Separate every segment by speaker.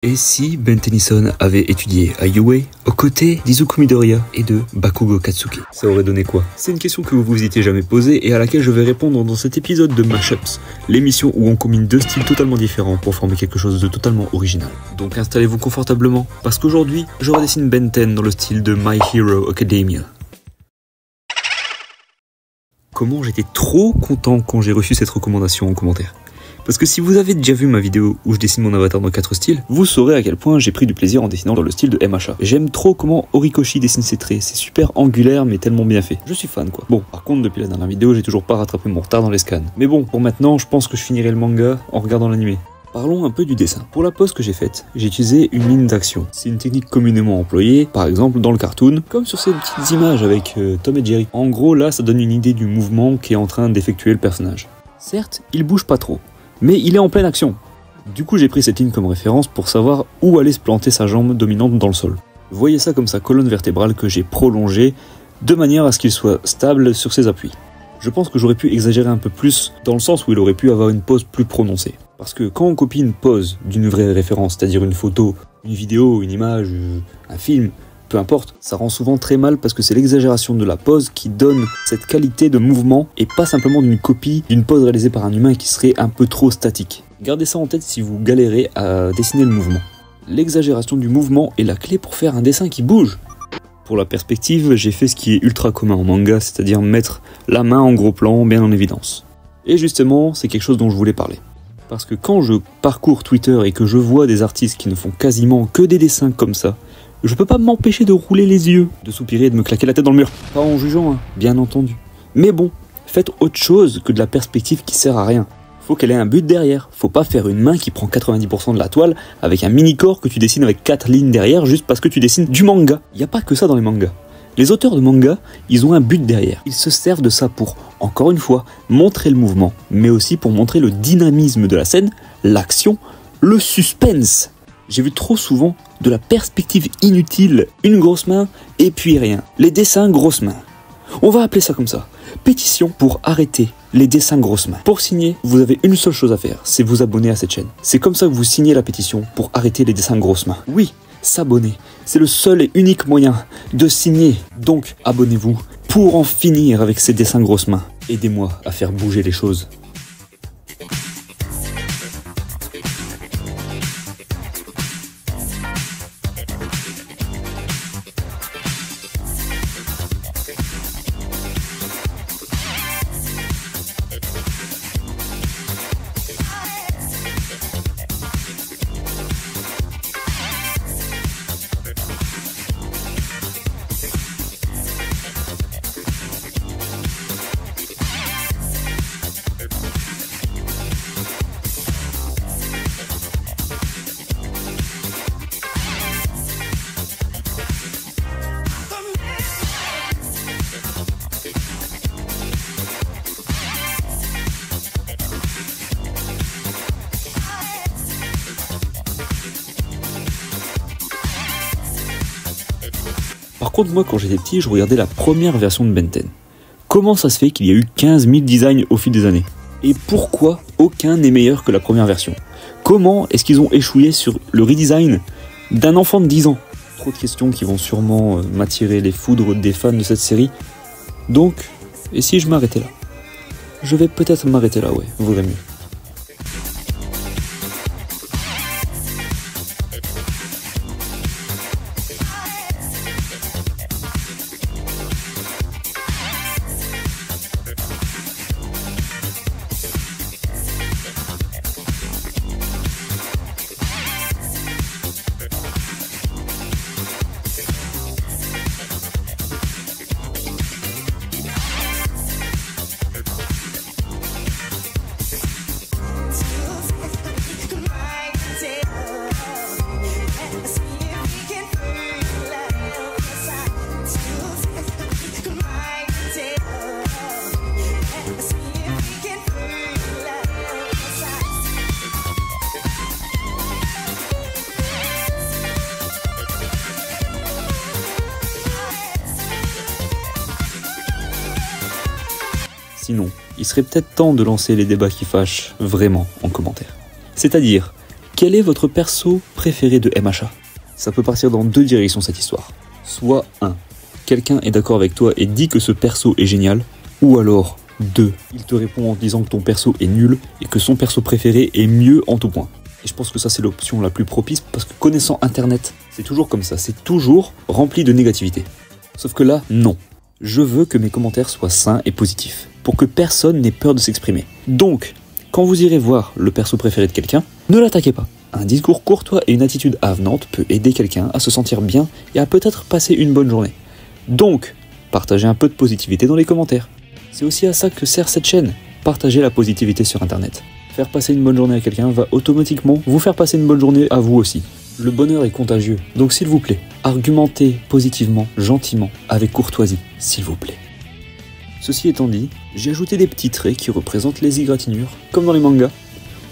Speaker 1: Et si Ben Tennyson avait étudié à UA aux côtés d'Izuku Midoriya et de Bakugo Katsuki, ça aurait donné quoi? C'est une question que vous vous étiez jamais posée et à laquelle je vais répondre dans cet épisode de Mashups, l'émission où on combine deux styles totalement différents pour former quelque chose de totalement original. Donc installez-vous confortablement, parce qu'aujourd'hui, je redessine Ben 10 dans le style de My Hero Academia. Comment j'étais trop content quand j'ai reçu cette recommandation en commentaire. Parce que si vous avez déjà vu ma vidéo où je dessine mon avatar dans 4 styles, vous saurez à quel point j'ai pris du plaisir en dessinant dans le style de MHA. J'aime trop comment Horikoshi dessine ses traits, c'est super angulaire mais tellement bien fait. Je suis fan quoi. Bon, par contre depuis la dernière vidéo, j'ai toujours pas rattrapé mon retard dans les scans. Mais bon, pour maintenant, je pense que je finirai le manga en regardant l'animé. Parlons un peu du dessin. Pour la pose que j'ai faite, j'ai utilisé une ligne d'action. C'est une technique communément employée, par exemple dans le cartoon, comme sur ces petites images avec Tom et Jerry. En gros là, ça donne une idée du mouvement qu'est en train d'effectuer le personnage. Certes, il bouge pas trop, mais il est en pleine action. Du coup j'ai pris cette ligne comme référence pour savoir où allait se planter sa jambe dominante dans le sol. Voyez ça comme sa colonne vertébrale que j'ai prolongée de manière à ce qu'il soit stable sur ses appuis. Je pense que j'aurais pu exagérer un peu plus dans le sens où il aurait pu avoir une pose plus prononcée. Parce que quand on copie une pose d'une vraie référence, c'est-à-dire une photo, une vidéo, une image, un film, peu importe, ça rend souvent très mal parce que c'est l'exagération de la pose qui donne cette qualité de mouvement et pas simplement d'une copie d'une pose réalisée par un humain qui serait un peu trop statique. Gardez ça en tête si vous galérez à dessiner le mouvement. L'exagération du mouvement est la clé pour faire un dessin qui bouge. Pour la perspective, j'ai fait ce qui est ultra commun en manga, c'est-à-dire mettre la main en gros plan bien en évidence. Et justement, c'est quelque chose dont je voulais parler. Parce que quand je parcours Twitter et que je vois des artistes qui ne font quasiment que des dessins comme ça, je peux pas m'empêcher de rouler les yeux, de soupirer et de me claquer la tête dans le mur. Pas en jugeant, hein, bien entendu. Mais bon, faites autre chose que de la perspective qui sert à rien. Faut qu'elle ait un but derrière. Faut pas faire une main qui prend 90% de la toile avec un mini-corps que tu dessines avec 4 lignes derrière juste parce que tu dessines du manga. Y a pas que ça dans les mangas. Les auteurs de manga, ils ont un but derrière. Ils se servent de ça pour, encore une fois, montrer le mouvement, mais aussi pour montrer le dynamisme de la scène, l'action, le suspense. J'ai vu trop souvent de la perspective inutile, une grosse main et puis rien. Les dessins grosses mains. On va appeler ça comme ça. Pétition pour arrêter les dessins grosses mains. Pour signer, vous avez une seule chose à faire, c'est vous abonner à cette chaîne. C'est comme ça que vous signez la pétition pour arrêter les dessins grosses mains. Oui, s'abonner. C'est le seul et unique moyen de signer. Donc, abonnez-vous pour en finir avec ces dessins grosses mains. Aidez-moi à faire bouger les choses. Par contre, moi, quand j'étais petit, je regardais la première version de Ben 10. Comment ça se fait qu'il y a eu 15 000 designs au fil des années? Et pourquoi aucun n'est meilleur que la première version? Comment est-ce qu'ils ont échoué sur le redesign d'un enfant de 10 ans? Trop de questions qui vont sûrement m'attirer les foudres des fans de cette série. Donc, et si je m'arrêtais là? Je vais peut-être m'arrêter là, ouais, vaudrait mieux. Sinon, il serait peut-être temps de lancer les débats qui fâchent vraiment en commentaire. C'est-à-dire, Quel est votre perso préféré de MHA? Ça peut partir dans deux directions cette histoire. Soit 1. Quelqu'un est d'accord avec toi et dit que ce perso est génial. Ou alors 2. Il te répond en disant que ton perso est nul et que son perso préféré est mieux en tout point. Et je pense que ça c'est l'option la plus propice parce que connaissant internet, c'est toujours comme ça, c'est toujours rempli de négativité. Sauf que là, non. Je veux que mes commentaires soient sains et positifs, pour que personne n'ait peur de s'exprimer. Donc, quand vous irez voir le perso préféré de quelqu'un, ne l'attaquez pas. Un discours courtois et une attitude avenante peut aider quelqu'un à se sentir bien et à peut-être passer une bonne journée. Donc, partagez un peu de positivité dans les commentaires. C'est aussi à ça que sert cette chaîne, partager la positivité sur internet. Faire passer une bonne journée à quelqu'un va automatiquement vous faire passer une bonne journée à vous aussi. Le bonheur est contagieux, donc s'il vous plaît, argumentez positivement, gentiment, avec courtoisie, s'il vous plaît. Ceci étant dit, j'ai ajouté des petits traits qui représentent les égratignures, comme dans les mangas,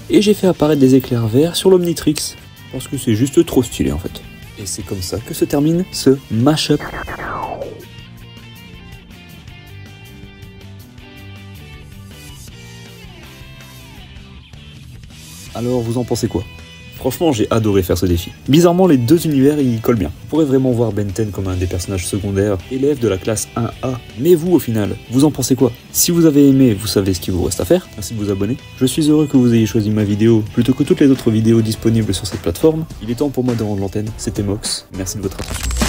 Speaker 1: et j'ai fait apparaître des éclairs verts sur l'Omnitrix, parce que c'est juste trop stylé en fait. Et c'est comme ça que se termine ce mashup. Alors vous en pensez quoi? Franchement j'ai adoré faire ce défi. Bizarrement les deux univers y collent bien. On pourrait vraiment voir Ben 10 comme un des personnages secondaires, élève de la classe 1A. Mais vous au final, vous en pensez quoi? Si vous avez aimé, vous savez ce qu'il vous reste à faire. Merci de vous abonner. Je suis heureux que vous ayez choisi ma vidéo plutôt que toutes les autres vidéos disponibles sur cette plateforme. Il est temps pour moi de rendre l'antenne. C'était Mox. Merci de votre attention.